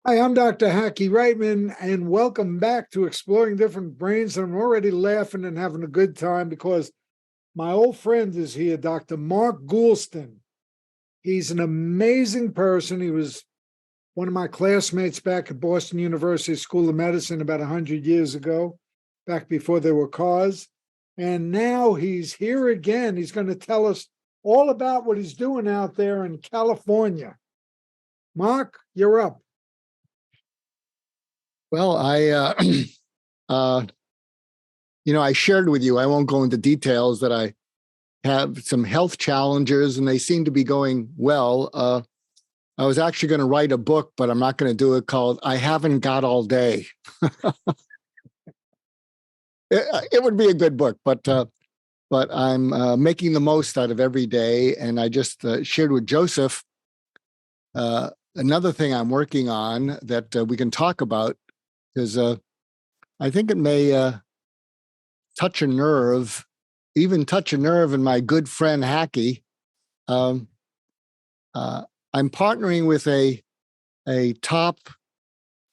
Hi, I'm Dr. Hackie Reitman, and welcome back to Exploring Different Brains. I'm already laughing and having a good time because my old friend is here, Dr. Mark Goulston. He's an amazing person. He was one of my classmates back at Boston University School of Medicine about 100 years ago, back before there were cars. And now he's here again. He's going to tell us all about what he's doing out there in California. Mark, you're up. Well, I shared with you, I won't go into details, that I have some health challenges and they seem to be going well. I was actually going to write a book, but I'm not going to do it, called I Haven't Got All Day. It would be a good book, but I'm making the most out of every day. And I just shared with Joseph another thing I'm working on that we can talk about, because I think it may touch a nerve in my good friend Hackie. I'm partnering with a top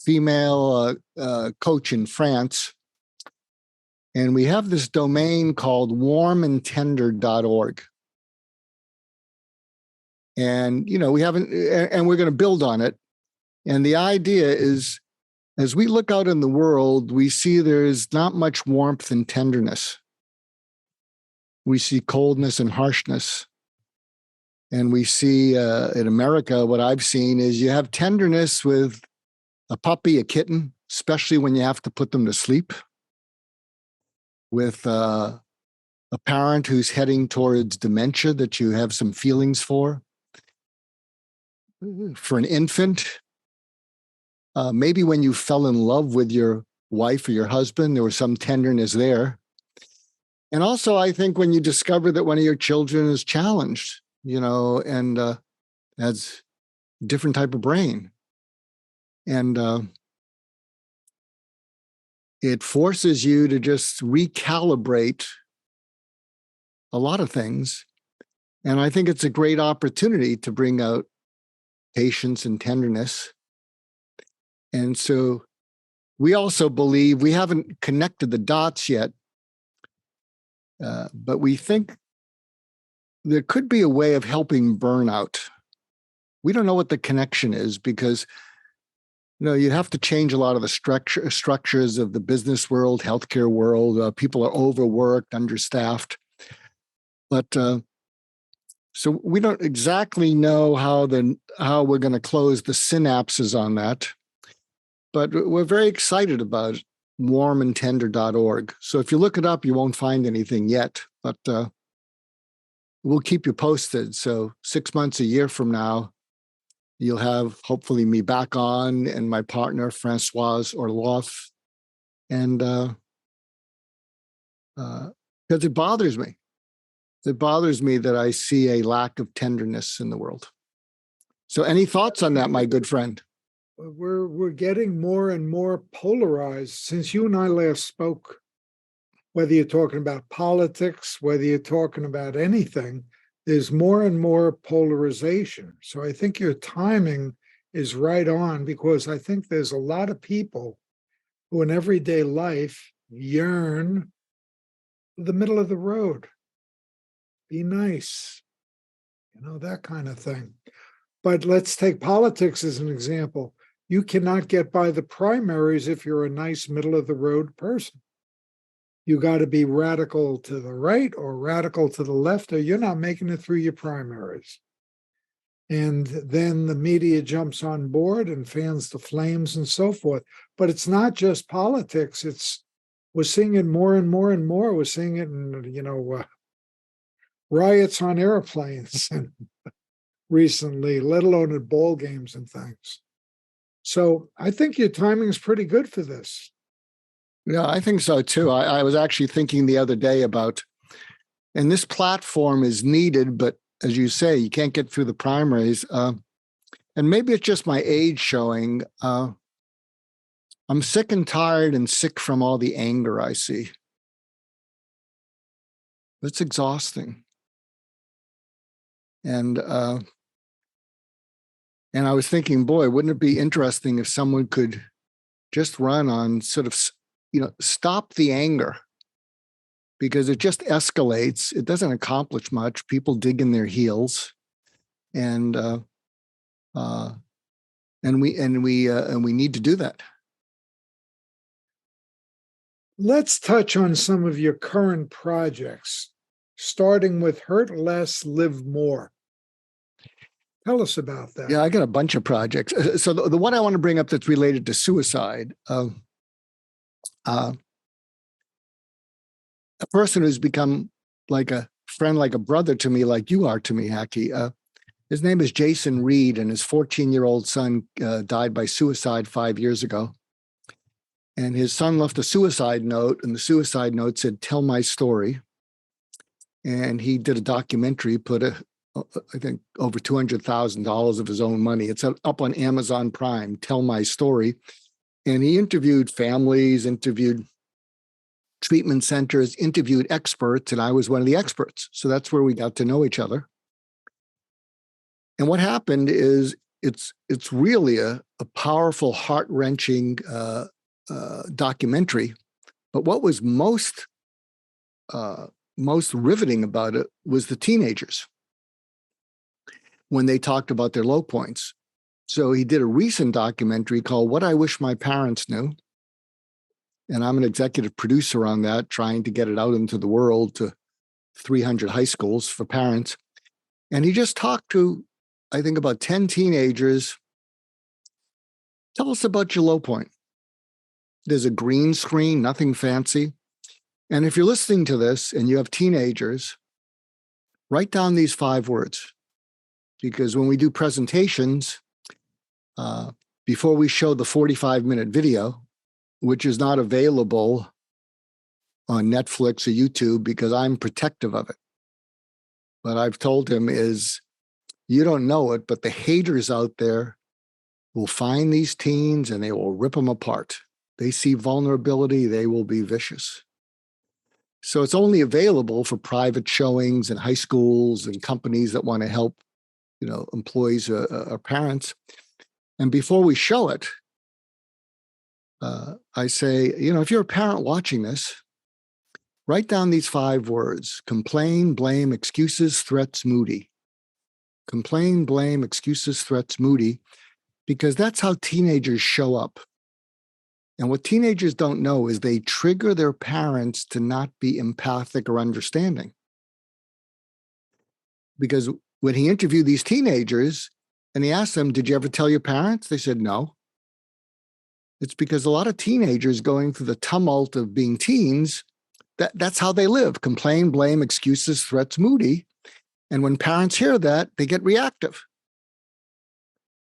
female coach in France, and we have this domain called warmandtender.org. And we haven't, and we're going to build on it. And the idea is, as we look out in the world, we see there's not much warmth and tenderness. We see coldness and harshness. And we see in America, what I've seen is you have tenderness with a puppy, a kitten, especially when you have to put them to sleep, with a parent who's heading towards dementia that you have some feelings for an infant. Maybe when you fell in love with your wife or your husband, there was some tenderness there. And also, I think when you discover that one of your children is challenged, and has a different type of brain. And it forces you to just recalibrate a lot of things. And I think it's a great opportunity to bring out patience and tenderness. And so we also believe, we haven't connected the dots yet, but we think there could be a way of helping burnout. We don't know what the connection is, because you have to change a lot of the structures of the business world, healthcare world. People are overworked, understaffed. But so we don't exactly know how we're going to close the synapses on that. But we're very excited about warmandtender.org. So if you look it up, you won't find anything yet, but we'll keep you posted. So 6 months, a year from now, you'll have hopefully me back on, and my partner, Francoise Orloff. And because it bothers me. It bothers me that I see a lack of tenderness in the world. So any thoughts on that, my good friend? We're getting more and more polarized. Since you and I last spoke, whether you're talking about politics, whether you're talking about anything, there's more and more polarization. So I think your timing is right on, because I think there's a lot of people who in everyday life yearn the middle of the road. Be nice, that kind of thing. But let's take politics as an example. You cannot get by the primaries if you're a nice middle of the road person. You got to be radical to the right or radical to the left, or you're not making it through your primaries. And then the media jumps on board and fans the flames and so forth. But it's not just politics. We're seeing it more and more and more. We're seeing it in, riots on airplanes and recently, let alone at ball games and things. So I think your timing is pretty good for this. Yeah, I think so too. I was actually thinking the other day about, and this platform is needed, but as you say, you can't get through the primaries. And maybe it's just my age showing. I'm sick and tired and sick from all the anger I see. It's exhausting. And And I was thinking, boy, wouldn't it be interesting if someone could just run on sort of, stop the anger, because it just escalates. It doesn't accomplish much. People dig in their heels, and we need to do that. Let's touch on some of your current projects, starting with Hurt Less, Live More. Tell us about that. Yeah, I got a bunch of projects. So the one I want to bring up that's related to suicide, a person who's become like a friend, like a brother to me, like you are to me, Hackie. His name is Jason Reed, and his 14-year-old son died by suicide 5 years ago. And his son left a suicide note, and the suicide note said, "Tell my story." And he did a documentary, put I think over $200,000 of his own money. It's up on Amazon Prime, Tell My Story. And he interviewed families, interviewed treatment centers, interviewed experts, and I was one of the experts. So that's where we got to know each other. And what happened is it's really a powerful, heart-wrenching documentary. But what was most riveting about it was the teenagers, when they talked about their low points. So he did a recent documentary called What I Wish My Parents Knew. And I'm an executive producer on that, trying to get it out into the world to 300 high schools for parents. And he just talked to, I think, about 10 teenagers. Tell us about your low point. There's a green screen, nothing fancy. And if you're listening to this and you have teenagers, write down these 5 words. Because when we do presentations, before we show the 45-minute video, which is not available on Netflix or YouTube because I'm protective of it. But I've told him is, you don't know it, but the haters out there will find these teens and they will rip them apart. They see vulnerability, they will be vicious. So it's only available for private showings in high schools and companies that want to help, employees or parents. And before we show it, I say, if you're a parent watching this, write down these 5 words: complain, blame, excuses, threats, moody. Complain, blame, excuses, threats, moody, because that's how teenagers show up. And what teenagers don't know is they trigger their parents to not be empathic or understanding. Because when he interviewed these teenagers and he asked them, "Did you ever tell your parents?" They said no. It's because a lot of teenagers going through the tumult of being teens, that's how they live: complain, blame, excuses, threats, moody. And when parents hear that, they get reactive.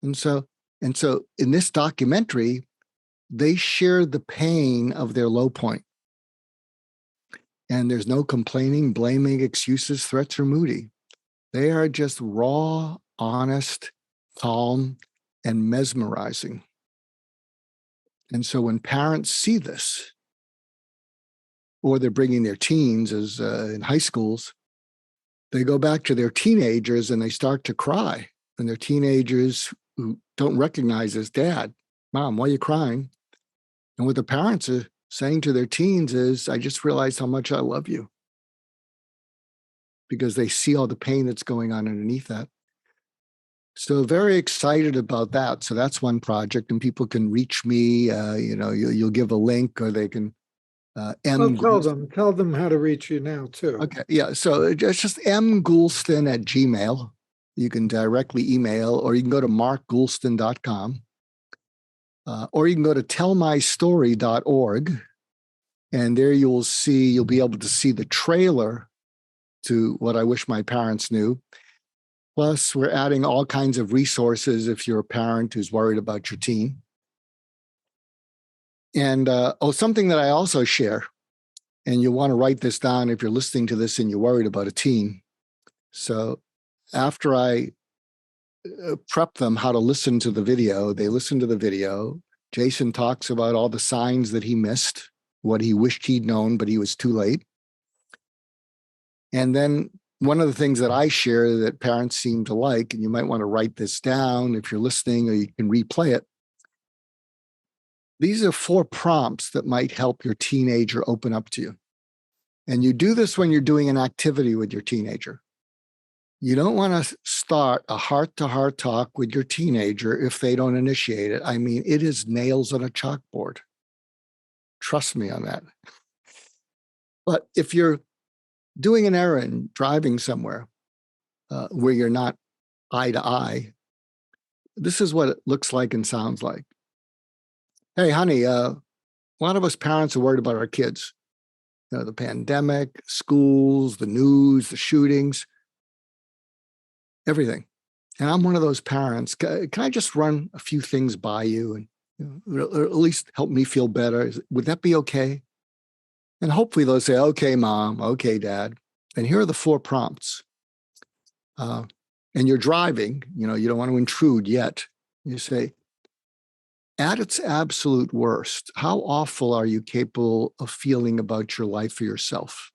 And so in this documentary, they share the pain of their low point. And there's no complaining, blaming, excuses, threats, or moody. They are just raw, honest, calm, and mesmerizing. And so when parents see this, or they're bringing their teens as in high schools, they go back to their teenagers and they start to cry. And they're teenagers who don't recognize as dad, "Mom, why are you crying?" And what the parents are saying to their teens is, "I just realized how much I love you." Because they see all the pain that's going on underneath that. So very excited about that. So that's one project, and people can reach me. You'll give a link, or they can. Tell them how to reach you now too. Okay, yeah. So it's just mgoulston@gmail. You can directly email, or you can go to markgoulston.com, or you can go to tellmystory.org, and there you'll be able to see the trailer to What I Wish My Parents Knew. Plus, we're adding all kinds of resources if you're a parent who's worried about your teen. And something that I also share, and you'll want to write this down if you're listening to this and you're worried about a teen. So after I prep them how to listen to the video, they listen to the video. Jason talks about all the signs that he missed, what he wished he'd known, but he was too late. And then one of the things that I share that parents seem to like, and you might want to write this down if you're listening, or you can replay it. These are 4 prompts that might help your teenager open up to you. And you do this when you're doing an activity with your teenager. You don't want to start a heart-to-heart talk with your teenager if they don't initiate it. I mean, it is nails on a chalkboard. Trust me on that. But if you're doing an errand, driving somewhere where you're not eye to eye, this is what it looks like and sounds like. Hey, honey, a lot of us parents are worried about our kids. You know, the pandemic, schools, the news, the shootings, everything. And I'm one of those parents. Can I just run a few things by you and, you know, or at least help me feel better? Would that be okay? And hopefully they'll say, okay, mom, okay, dad. And here are the 4 prompts. And you're driving, you know, you don't want to intrude yet. You say, at its absolute worst, how awful are you capable of feeling about your life or yourself?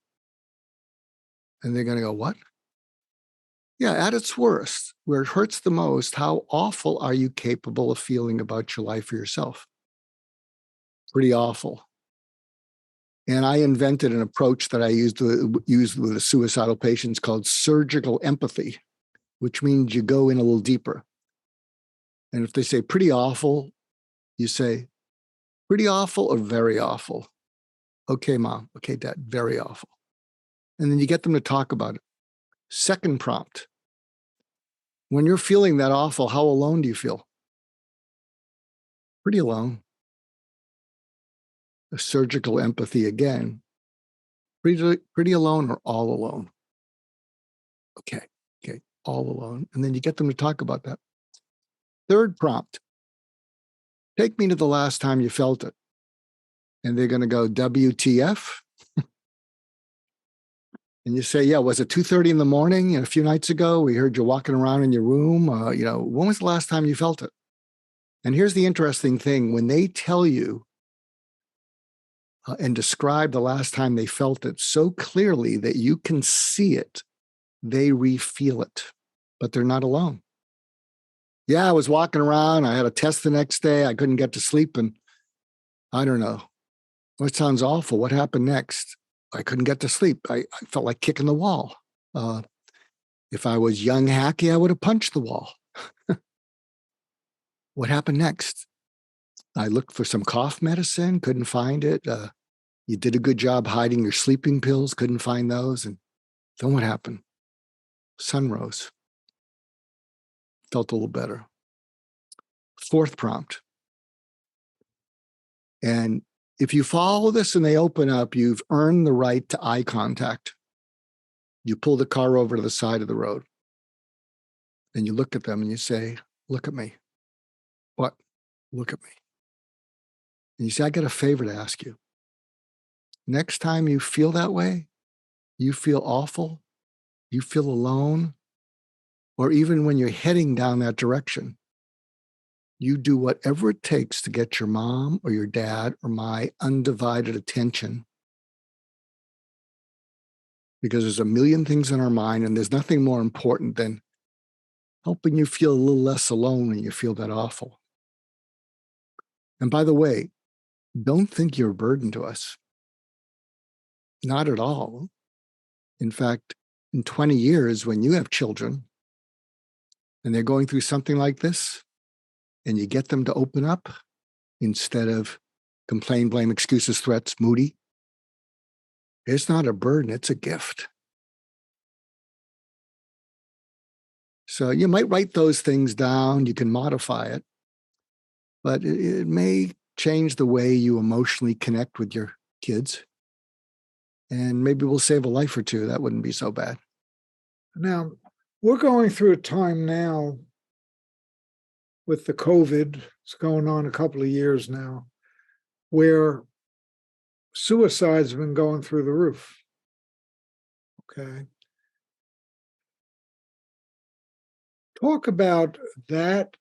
And they're going to go, what? Yeah, at its worst, where it hurts the most, how awful are you capable of feeling about your life or yourself? Pretty awful. And I invented an approach that I used with the suicidal patients called surgical empathy, which means you go in a little deeper. And if they say pretty awful, you say, pretty awful or very awful? Okay, mom. Okay, dad, very awful. And then you get them to talk about it. Second prompt. When you're feeling that awful, how alone do you feel? Pretty alone. A surgical empathy again. Pretty alone or all alone? Okay, all alone. And then you get them to talk about that. Third prompt. Take me to the last time you felt it. And they're going to go, WTF? And you say, yeah, was it 2:30 in the morning? You know, a few nights ago, we heard you walking around in your room. You know, when was the last time you felt it? And here's the interesting thing. When they tell you and describe the last time they felt it so clearly that you can see it, they re-feel it, but they're not alone. Yeah, I was walking around. I had a test the next day. I couldn't get to sleep. And I don't know. That sounds awful. What happened next? I couldn't get to sleep. I felt like kicking the wall. If I was young hacky, I would have punched the wall. What happened next? I looked for some cough medicine, couldn't find it. You did a good job hiding your sleeping pills, couldn't find those. And then what happened? Sun rose. Felt a little better. Fourth prompt. And if you follow this and they open up, you've earned the right to eye contact. You pull the car over to the side of the road and you look at them and you say, look at me. What? Look at me. And you say, I got a favor to ask you. Next time you feel that way, you feel awful, you feel alone, or even when you're heading down that direction, you do whatever it takes to get your mom or your dad or my undivided attention. Because there's a million things in our mind, and there's nothing more important than helping you feel a little less alone when you feel that awful. And by the way, don't think you're a burden to us. Not at all. In fact, in 20 years, when you have children and they're going through something like this, and you get them to open up instead of complain, blame, excuses, threats, moody, it's not a burden, it's a gift. So you might write those things down, you can modify it, but it may change the way you emotionally connect with your kids. And maybe we'll save a life or two. That wouldn't be so bad. Now, we're going through a time now with the COVID, it's going on a couple of years now, where suicide's been going through the roof. Okay. Talk about that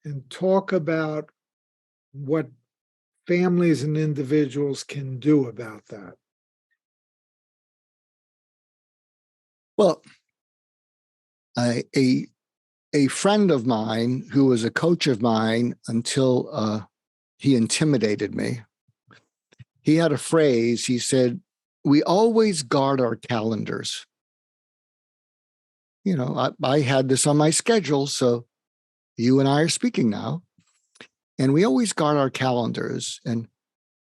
and talk about what families and individuals can do about that. Well, a friend of mine who was a coach of mine until he intimidated me. He had a phrase. He said, "We always guard our calendars." You know, I had this on my schedule, so you and I are speaking now, and we always guard our calendars. And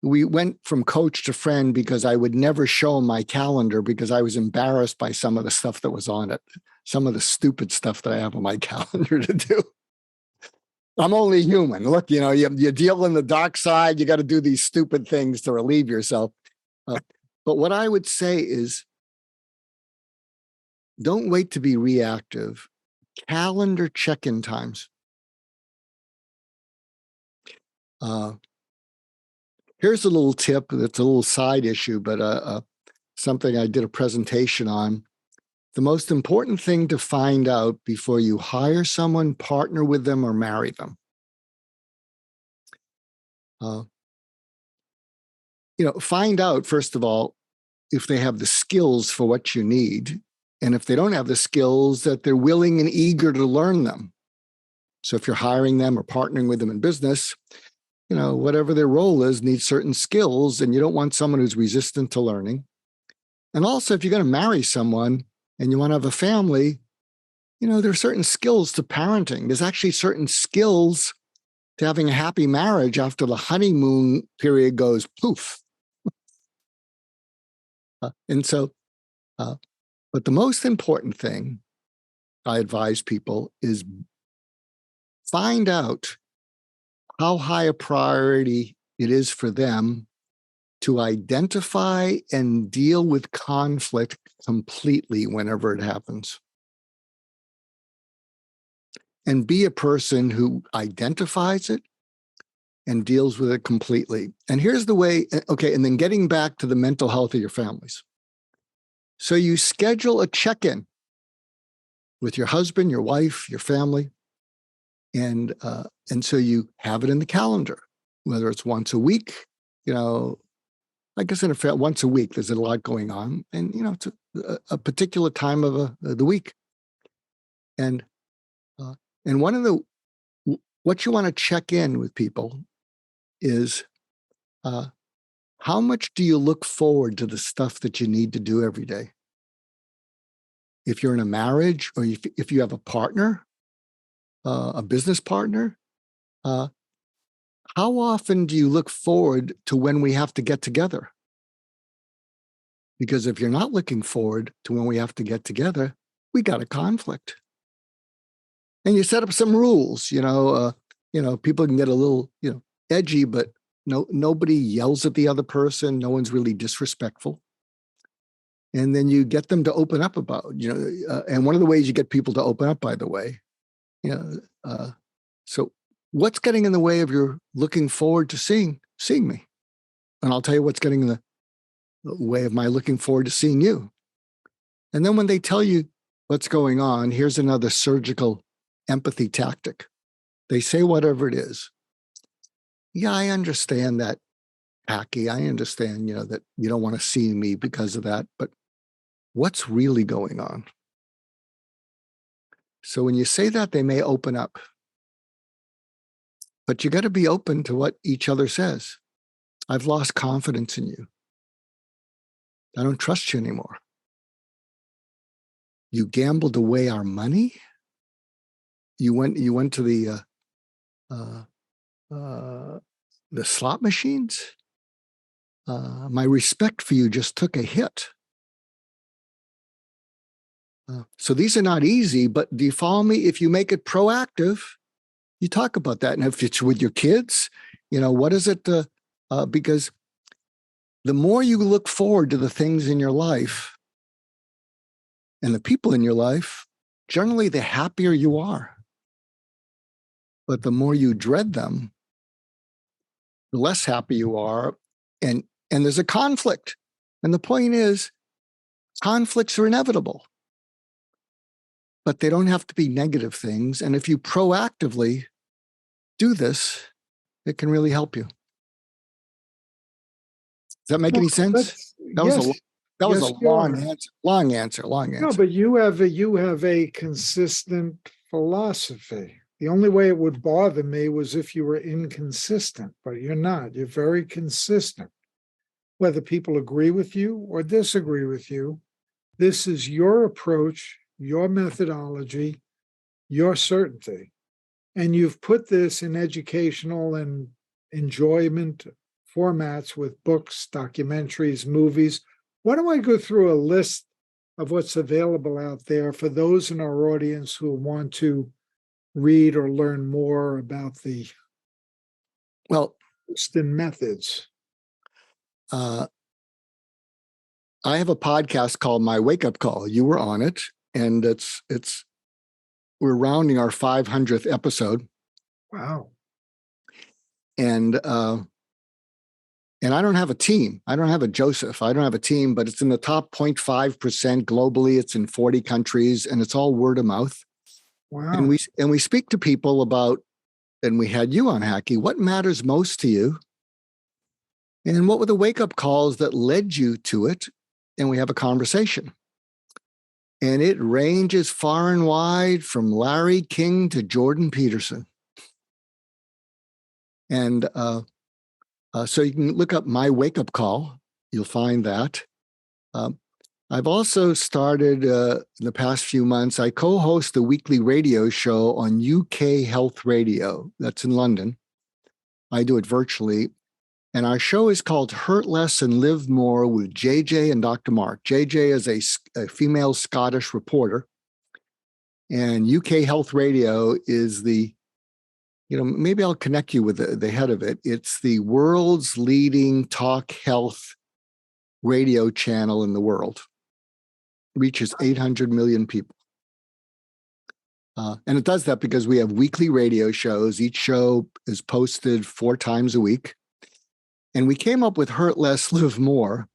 we went from coach to friend because I would never show him my calendar because I was embarrassed by some of the stuff that was on it, some of the stupid stuff that I have on my calendar to do. I'm only human. Look, you know, you deal in the dark side. You got to do these stupid things to relieve yourself. But what I would say is, don't wait to be reactive. Calendar check-in times. Here's a little tip that's a little side issue, but something I did a presentation on. The most important thing to find out before you hire someone, partner with them, or marry them. Find out, first of all, if they have the skills for what you need. And if they don't have the skills, that they're willing and eager to learn them. So if you're hiring them or partnering with them in business, whatever their role is, needs certain skills, and you don't want someone who's resistant to learning. And also, if you're going to marry someone and you want to have a family, there are certain skills to parenting. There's actually certain skills to having a happy marriage after the honeymoon period goes poof. But the most important thing I advise people is find out how high a priority it is for them to identify and deal with conflict completely whenever it happens. And be a person who identifies it and deals with it completely. And here's the way, okay, and then getting back to the mental health of your families. So you schedule a check-in with your husband, your wife, your family, and so you have it in the calendar, whether it's once a week, I guess once a week, there's a lot going on, and it's a particular time of the week, and one of what you want to check in with people is how much do you look forward to the stuff that you need to do every day? If you're in a marriage, or if you have a partner, a business partner, how often do you look forward to when we have to get together? Because if you're not looking forward to when we have to get together, we got a conflict. And you set up some rules, people can get a little, edgy, but nobody yells at the other person. No one's really disrespectful. And then you get them to open up about, and one of the ways you get people to open up, by the way, so what's getting in the way of your looking forward to seeing me? And I'll tell you what's getting in the way of my looking forward to seeing you. And then when they tell you what's going on, here's another surgical empathy tactic. They say whatever it is. Yeah, I understand that, Aki. I understand, that you don't want to see me because of that, but what's really going on? So when you say that, they may open up. But you got to be open to what each other says. I've lost confidence in you. I don't trust you anymore. You gambled away our money. You went to the slot machines. My respect for you just took a hit. So these are not easy, but do you follow me? If you make it proactive, you talk about that. And if it's with your kids, what is it? Because the more you look forward to the things in your life and the people in your life, generally the happier you are. But the more you dread them, the less happy you are. And there's a conflict. And the point is, conflicts are inevitable. But they don't have to be negative things. And if you proactively do this, it can really help you. Does that make any sense? That That was Yes, a you long are. answer. Long answer. Long No, answer. but you have a consistent philosophy. The only way it would bother me was if you were inconsistent, but you're not. You're very consistent. Whether people agree with you or disagree with you, this is your approach, your methodology, your certainty. And you've put this in educational and enjoyment formats with books, documentaries, movies. Why don't I go through a list of what's available out there for those in our audience who want to read or learn more about the Well, Houston methods? uh, I have a podcast called My Wake Up Call. You were on it, and we're rounding our 500th episode, Wow. and I don't have a team. I don't have a Joseph. I don't have a team, but it's in the top 0.5% globally. It's in 40 countries, and it's all word of mouth. Wow. And we speak to people about, and we had you on, Hacky, what matters most to you, and what were the wake up calls that led you to it, and we have a conversation. And it ranges far and wide from Larry King to Jordan Peterson. And so you can look up My Wake Up Call. You'll find that. I've also started in the past few months, I co-host the weekly radio show on UK Health Radio. That's in London. I do it virtually. And our show is called Hurt Less and Live More with JJ and Dr. Mark. JJ is a female Scottish reporter. And UK Health Radio is maybe I'll connect you with the head of it. It's the world's leading talk health radio channel in the world. Reaches 800 million people. And it does that because we have weekly radio shows. Each show is posted 4 times a week. And we came up with Hurt Less, Live More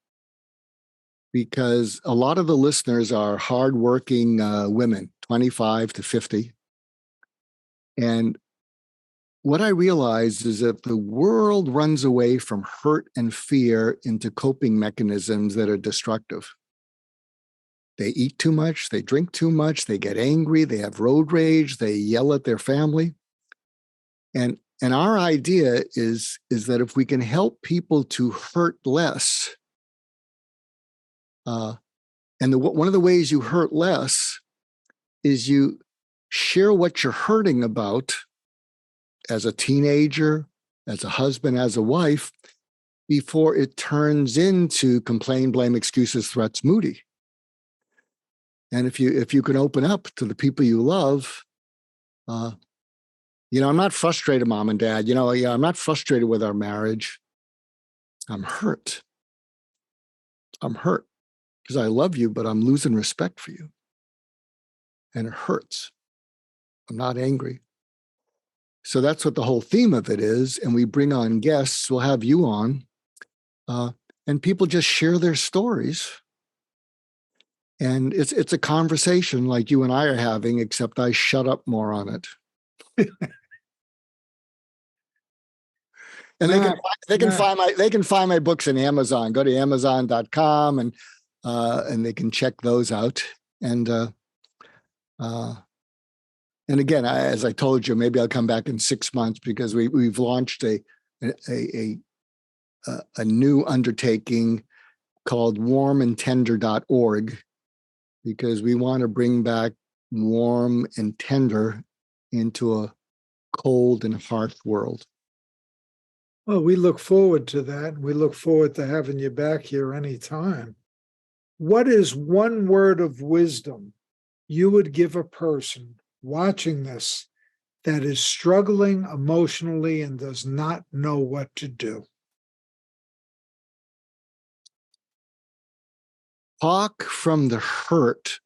because a lot of the listeners are hardworking women, 25 to 50. And what I realized is that the world runs away from hurt and fear into coping mechanisms that are destructive. They eat too much, they drink too much, they get angry, they have road rage, they yell at their family. And our idea is that if we can help people to hurt less, one of the ways you hurt less is you share what you're hurting about as a teenager, as a husband, as a wife, before it turns into complain, blame, excuses, threats, moody. And if you can open up to the people you love, I'm not frustrated, Mom and Dad. I'm not frustrated with our marriage. I'm hurt. I'm hurt because I love you, but I'm losing respect for you. And it hurts. I'm not angry. So that's what the whole theme of it is. And we bring on guests. We'll have you on. And people just share their stories. And it's a conversation like you and I are having, except I shut up more on it. And they can find my books in Amazon. Go to Amazon.com and they can check those out. And again, as I told you, maybe I'll come back in 6 months because we've launched a new undertaking called warmandtender.org because we want to bring back warm and tender into a cold and harsh world. Well, we look forward to that. We look forward to having you back here anytime. What is one word of wisdom you would give a person watching this that is struggling emotionally and does not know what to do? Talk from the hurt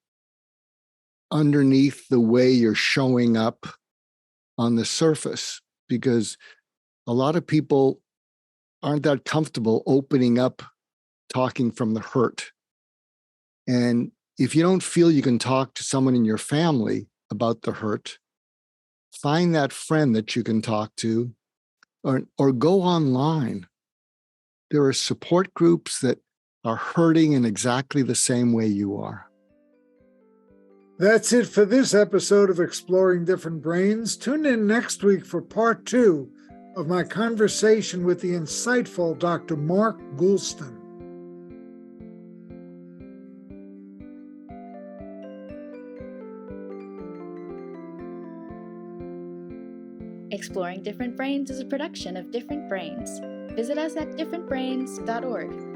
underneath the way you're showing up on the surface, because a lot of people aren't that comfortable opening up, talking from the hurt. And if you don't feel you can talk to someone in your family about the hurt, find that friend that you can talk to, or go online. There are support groups that are hurting in exactly the same way you are. That's it for this episode of Exploring Different Brains. Tune in next week for part 2 of my conversation with the insightful Dr. Mark Goulston. Exploring Different Brains is a production of Different Brains. Visit us at differentbrains.org.